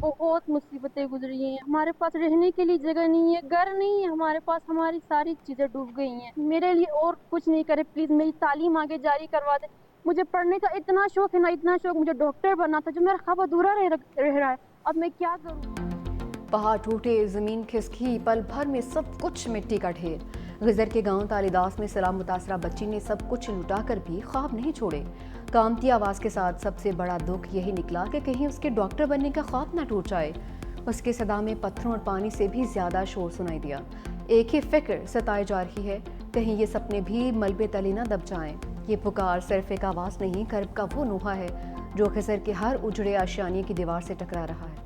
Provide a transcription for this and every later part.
بہت مصیبتیں گزری ہیں. ہمارے پاس رہنے کے لیے جگہ نہیں ہے, گھر نہیں ہے ہمارے پاس, ہماری ساری چیزیں ڈوب گئی ہیں. میرے لیے اور کچھ نہیں کرے پلیز, میری تعلیم آگے جاری کروا دے. مجھے پڑھنے کا اتنا شوق ہے نا, اتنا شوق, مجھے ڈاکٹر بننا تھا, جو میرا خواب ادھورا رہ رہا ہے. اب میں کیا کروں؟ پہاڑ ٹوٹے, زمین کھسکی, پل بھر میں سب کچھ مٹی کا ڈھیر. غزر کے گاؤں تالیداس میں سیلاب متاثرہ بچی نے سب کچھ لٹا کر بھی خواب نہیں چھوڑے. کامتی آواز کے ساتھ سب سے بڑا دکھ یہی نکلا کہ کہیں اس کے ڈاکٹر بننے کا خواب نہ ٹوٹ جائے. اس کے صدا میں پتھروں اور پانی سے بھی زیادہ شور سنائی دیا. ایک ہی فکر ستائے جا رہی ہے, کہیں یہ سپنے بھی ملبے تلے نہ دب جائیں. یہ پکار صرف ایک آواز نہیں, کرب کا وہ نوحہ ہے جو خضر کے ہر اجڑے آشیانے کی دیوار سے ٹکرا رہا ہے.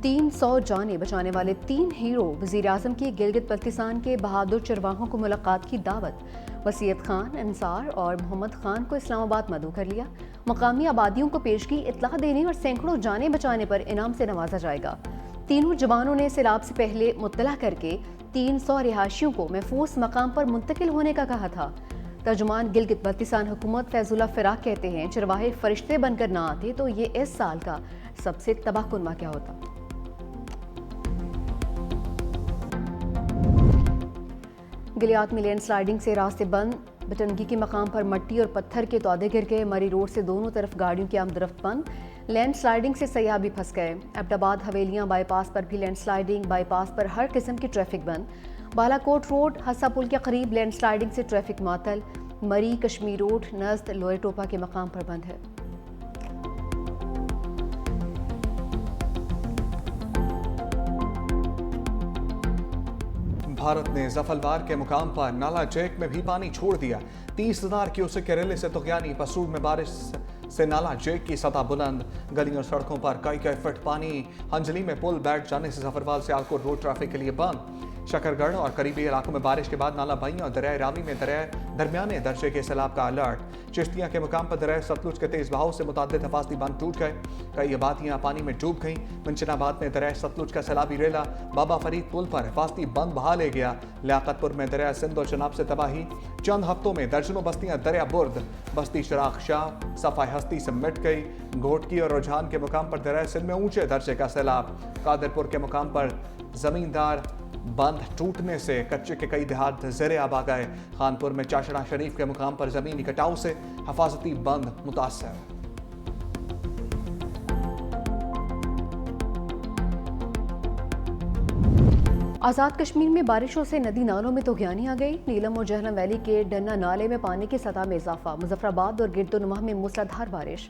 تین 100 جانیں بچانے والے 3 ہیرو وزیراعظم کی گلگت بلتستان کے بہادر چرواہوں کو ملاقات کی دعوت. وسیعت خان, انصار اور محمد خان کو اسلام آباد مدعو کر لیا. مقامی آبادیوں کو پیشگی اطلاع دینے اور سینکڑوں جانیں بچانے پر انعام سے نوازا جائے گا. تینوں جوانوں نے سیلاب سے پہلے مطلع کر کے 300 رہائشیوں کو محفوظ مقام پر منتقل ہونے کا کہا تھا. ترجمان گلگت بلتستان حکومت فیض اللہ فراق کہتے ہیں, چرواہے فرشتے بن کر نہ آتے تو یہ اس سال کا سب سے تباہ کن واقعہ ہوتا. گلیات میں لینڈ سلائیڈنگ سے راستے بند, بٹنگی کے مقام پر مٹی اور پتھر کے تودے گر گئے. مری روڈ سے دونوں طرف گاڑیوں کی آمد و رفت بند. لینڈ سلائیڈنگ سے سیاح بھی پھنس گئے. ایبٹ آباد حویلیاں بائی پاس پر بھی لینڈ سلائیڈنگ, بائی پاس پر ہر قسم کی ٹریفک بند. بالا کوٹ روڈ ہسا پل کے قریب لینڈ سلائیڈنگ سے ٹریفک معطل. مری کشمیر روڈ نزد لوئے ٹوپا کے مقام پر بند ہے. بھارت نے زفلوار کے مقام پر نالا جیک میں بھی پانی چھوڑ دیا. 30,000 کیوسک کے ریلے سے تغیانی. پسرور میں بارش سے نالا جیک کی سطح بلند, گلیوں اور سڑکوں پر کئی فٹ پانی. ہنجلی میں پل بیٹھ جانے سے زفروال سے آلکوٹ روڈ ٹریفک کے لیے بند. شکر گڑھ اور قریبی علاقوں میں بارش کے بعد نالا بائیں اور دریائے راوی میں درمیانے درجے کے سیلاب کا الرٹ. چشتیاں کے مقام پر دریائے ستلج کے تیز بہاؤ سے متعدد حفاظتی بند ٹوٹ گئے. کئی آبادیاں پانی میں ڈوب گئیں. منشن آباد میں دریائے ستلج کا سیلابی ریلا بابا فرید پل پر حفاظتی بند بہا لے گیا. لیاقت پور میں دریائے سندھ اور چناب سے تباہی. چند ہفتوں میں درجنوں بستیاں دریا برد, بستی شراخ شاہ, صفائی ہستی سے مٹ گئی. گھوٹکی اور رجحان کے مقام پر دریائے سندھ میں اونچے درجے کا سیلاب. قادرپور کے مقام پر زمیندار بند ٹوٹنے سے کچے کے کئی دیہات زیر آب آ گئے. خانپور میں چاشڑا شریف کے مقام پر زمینی کٹاؤ سے حفاظتی بند متاثر. آزاد کشمیر میں بارشوں سے ندی نالوں میں طغیانی آ گئی. نیلم اور جہلم ویلی کے ڈنا نالے میں پانی کی سطح میں اضافہ. مظفر آباد اور گرد و نواح میں موسلادھار بارش.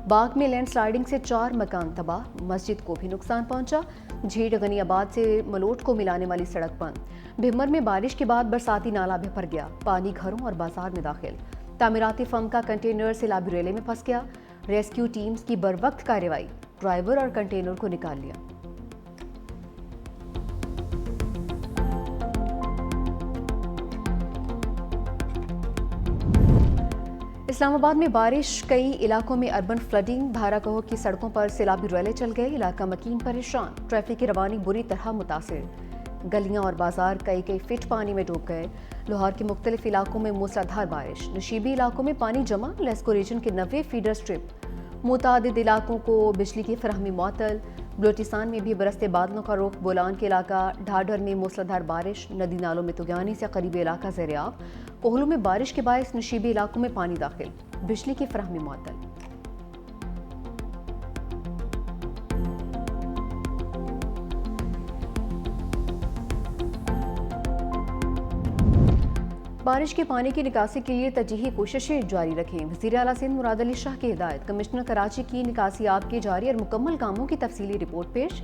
باغ میں لینڈ سلائیڈنگ سے 4 مکان تباہ, مسجد کو بھی نقصان پہنچا. جھیڑ غنی آباد سے ملوٹ کو ملانے والی سڑک بند. بھمر میں بارش کے بعد برساتی نالا بھر گیا, پانی گھروں اور بازار میں داخل. تعمیراتی فرم کا کنٹینر سیلابی ریلے میں پھنس گیا. ریسکیو ٹیمز کی بروقت کارروائی, ڈرائیور اور کنٹینر کو نکال لیا. اسلام آباد میں بارش, کئی علاقوں میں اربن فلڈنگ. بھارا کہو کی سڑکوں پر سیلابی ریلے چل گئے. علاقہ مکین پریشان, ٹریفک کی روانی بری طرح متاثر. گلیاں اور بازار کئی فٹ پانی میں ڈوب گئے. لاہور کے مختلف علاقوں میں موسلادھار بارش. نشیبی علاقوں میں پانی جمع. لیسکو ریجن کے 90 فیڈر سٹرپ. متعدد علاقوں کو بجلی کی فراہمی معطل. بلوچستان میں بھی برستے بادلوں کا رخ. بولان کے علاقہ ڈھاڈر میں موسلادھار بارش. ندی نالوں میں طغیانی سے قریبی علاقہ زیر آب. کوہلو میں بارش کے باعث نشیبی علاقوں میں پانی داخل. بجلی کی فراہمی معطل. بارش کے پانی کی نکاسی کے لیے ترجیحی کوششیں جاری رکھیں. وزیر اعلیٰ سندھ مراد علی شاہ کی ہدایت. کمشنر کراچی کی نکاسی آب کے جاری اور مکمل کاموں کی تفصیلی رپورٹ پیش.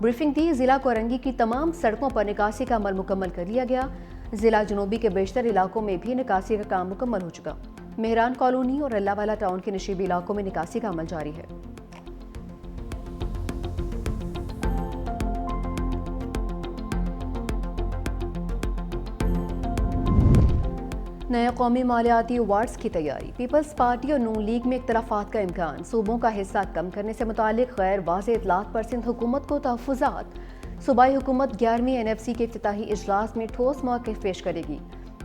بریفنگ دی. ضلع کورنگی کی تمام سڑکوں پر نکاسی کا عمل مکمل کر لیا گیا. ضلع جنوبی کے بیشتر علاقوں میں بھی نکاسی کا کام مکمل ہو چکا. مہران کالونی اور اللہ والا ٹاؤن کے نشیبی علاقوں میں نکاسی کا عمل جاری ہے. نئے قومی مالیاتی ایوارڈز کی تیاری. پیپلز پارٹی اور نون لیگ میں اختلافات کا امکان. صوبوں کا حصہ کم کرنے سے متعلق غیر واضح اطلاعات پر سندھ حکومت کو تحفظات. صوبائی حکومت 11ویں NFC کے افتتاحی اجلاس میں ٹھوس موقف پیش کرے گی.